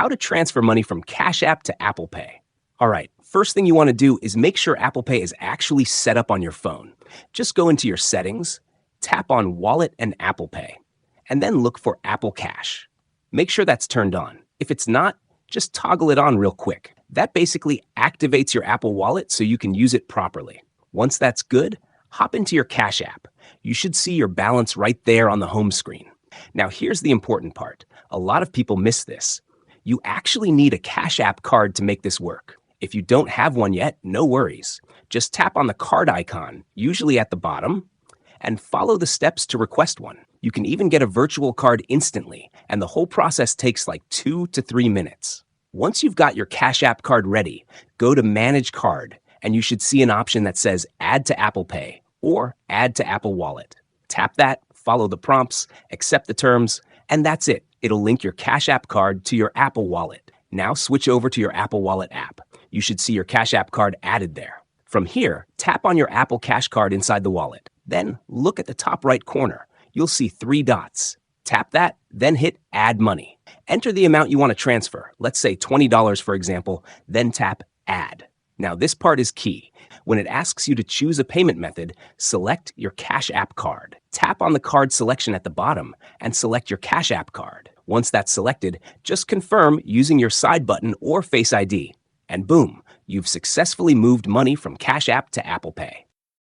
how to transfer money from Cash App to Apple Pay. All right, first thing you want to do is make sure Apple Pay is actually set up on your phone. Just go into your settings, tap on Wallet and Apple Pay, and then look for Apple Cash. Make sure that's turned on. If it's not, just toggle it on real quick. That basically activates your Apple Wallet so you can use it properly. Once that's good, hop into your Cash App. You should see your balance right there on the home screen. Now here's the important part. A lot of people miss this. You actually need a Cash App card to make this work. If you don't have one yet, no worries. Just tap on the card icon, usually at the bottom, and follow the steps to request one. You can even get a virtual card instantly, and the whole process takes like 2 to 3 minutes. Once you've got your Cash App card ready, go to Manage Card, and you should see an option that says Add to Apple Pay or Add to Apple Wallet. Tap that, follow the prompts, accept the terms, and that's it. It'll link your Cash App card to your Apple Wallet. Now switch over to your Apple Wallet app. You should see your Cash App card added there. From here, tap on your Apple Cash card inside the wallet. Then look at the top right corner. You'll see 3 dots. Tap that, then hit Add Money. Enter the amount you want to transfer, let's say $20 for example, then tap Add. Now this part is key. When it asks you to choose a payment method, select your Cash App card. Tap on the card selection at the bottom and select your Cash App card. Once that's selected, just confirm using your side button or Face ID. And boom, you've successfully moved money from Cash App to Apple Pay.